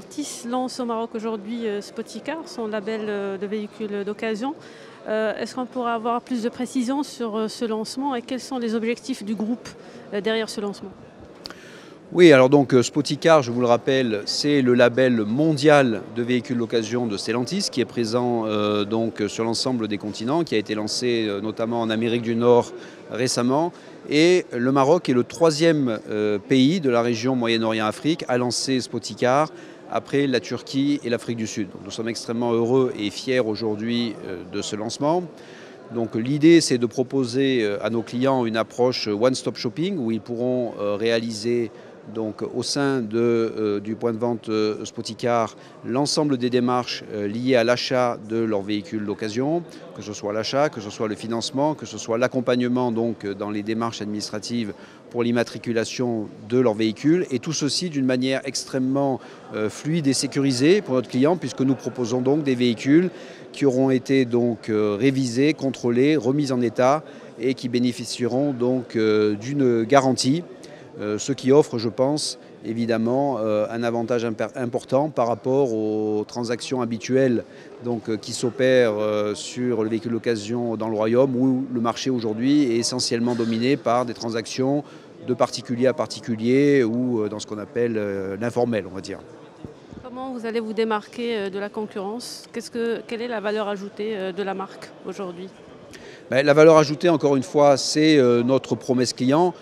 Stellantis lance au Maroc aujourd'hui Spoticar, son label de véhicule d'occasion. Est-ce qu'on pourra avoir plus de précisions sur ce lancement et quels sont les objectifs du groupe derrière ce lancement? Oui, alors donc Spoticar, je vous le rappelle, c'est le label mondial de véhicules d'occasion de Stellantis qui est présent donc sur l'ensemble des continents, qui a été lancé notamment en Amérique du Nord récemment. Et le Maroc est le troisième pays de la région Moyen-Orient-Afrique à lancer Spoticar après la Turquie et l'Afrique du Sud. Donc, nous sommes extrêmement heureux et fiers aujourd'hui de ce lancement. Donc l'idée, c'est de proposer à nos clients une approche one-stop shopping où ils pourront réaliser donc, au sein du point de vente Spoticar l'ensemble des démarches liées à l'achat de leur véhicule d'occasion, que ce soit l'achat, que ce soit le financement, que ce soit l'accompagnement donc, dans les démarches administratives pour l'immatriculation de leur véhicule, et tout ceci d'une manière extrêmement fluide et sécurisée pour notre client, puisque nous proposons donc des véhicules qui auront été donc révisés, contrôlés, remis en état et qui bénéficieront donc d'une garantie. Ce qui offre, je pense, évidemment un avantage important par rapport aux transactions habituelles donc, qui s'opèrent sur le véhicule d'occasion dans le Royaume, où le marché aujourd'hui est essentiellement dominé par des transactions de particulier à particulier ou dans ce qu'on appelle l'informel, on va dire. Comment vous allez vous démarquer de la concurrence? Quelle est la valeur ajoutée de la marque aujourd'hui? La valeur ajoutée, encore une fois, c'est notre promesse client.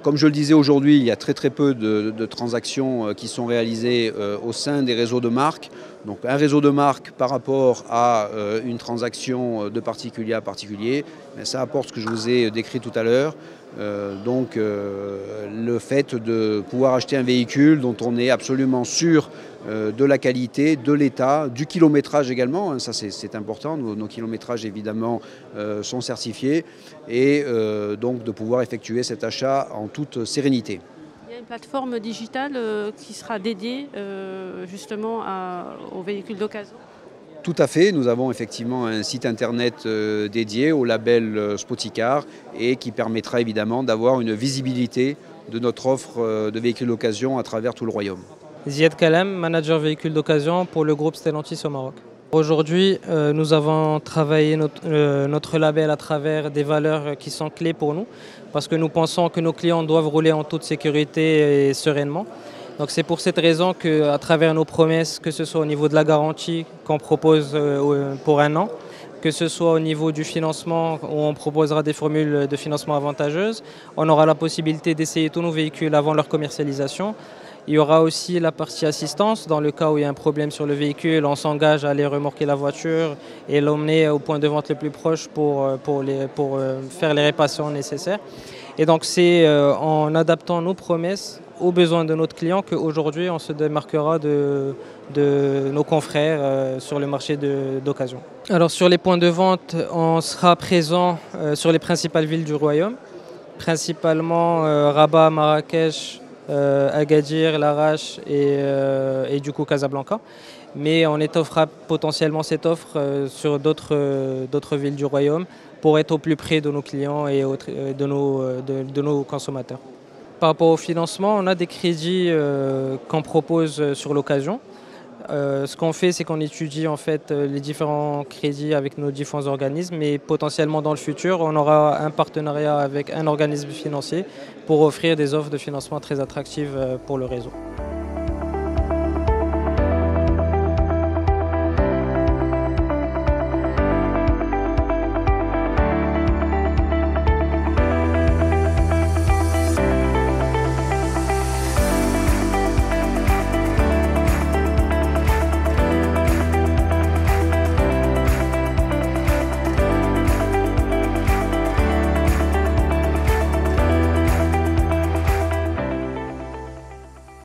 Comme je le disais aujourd'hui, il y a très peu de transactions qui sont réalisées au sein des réseaux de marques. Donc un réseau de marques par rapport à une transaction de particulier à particulier, ça apporte ce que je vous ai décrit tout à l'heure. Donc le fait de pouvoir acheter un véhicule dont on est absolument sûr de la qualité, de l'état, du kilométrage également, ça c'est important, nos kilométrages évidemment sont certifiés, et donc de pouvoir effectuer cet achat en toute sérénité. Il y a une plateforme digitale qui sera dédiée justement aux véhicules d'occasion? Tout à fait, nous avons effectivement un site internet dédié au label Spoticar et qui permettra évidemment d'avoir une visibilité de notre offre de véhicules d'occasion à travers tout le royaume. Ziad Kalem, manager véhicules d'occasion pour le groupe Stellantis au Maroc. Aujourd'hui, nous avons travaillé notre label à travers des valeurs qui sont clés pour nous, parce que nous pensons que nos clients doivent rouler en toute sécurité et sereinement. Donc c'est pour cette raison qu'à travers nos promesses, que ce soit au niveau de la garantie qu'on propose pour 1 an, que ce soit au niveau du financement où on proposera des formules de financement avantageuses, on aura la possibilité d'essayer tous nos véhicules avant leur commercialisation. Il y aura aussi la partie assistance. Dans le cas où il y a un problème sur le véhicule, on s'engage à aller remorquer la voiture et l'emmener au point de vente le plus proche pour faire les réparations nécessaires. Et donc c'est en adaptant nos promesses aux besoins de notre client qu'aujourd'hui on se démarquera de nos confrères sur le marché d'occasion. Alors sur les points de vente, on sera présent sur les principales villes du royaume, principalement Rabat, Marrakech, Agadir, Larache et du coup Casablanca. Mais on étoffera potentiellement cette offre sur d'autres villes du royaume pour être au plus près de nos clients et de nos consommateurs. Par rapport au financement, on a des crédits qu'on propose sur l'occasion. Ce qu'on fait, c'est qu'on étudie en fait les différents crédits avec nos différents organismes, et potentiellement dans le futur, on aura un partenariat avec un organisme financier pour offrir des offres de financement très attractives pour le réseau.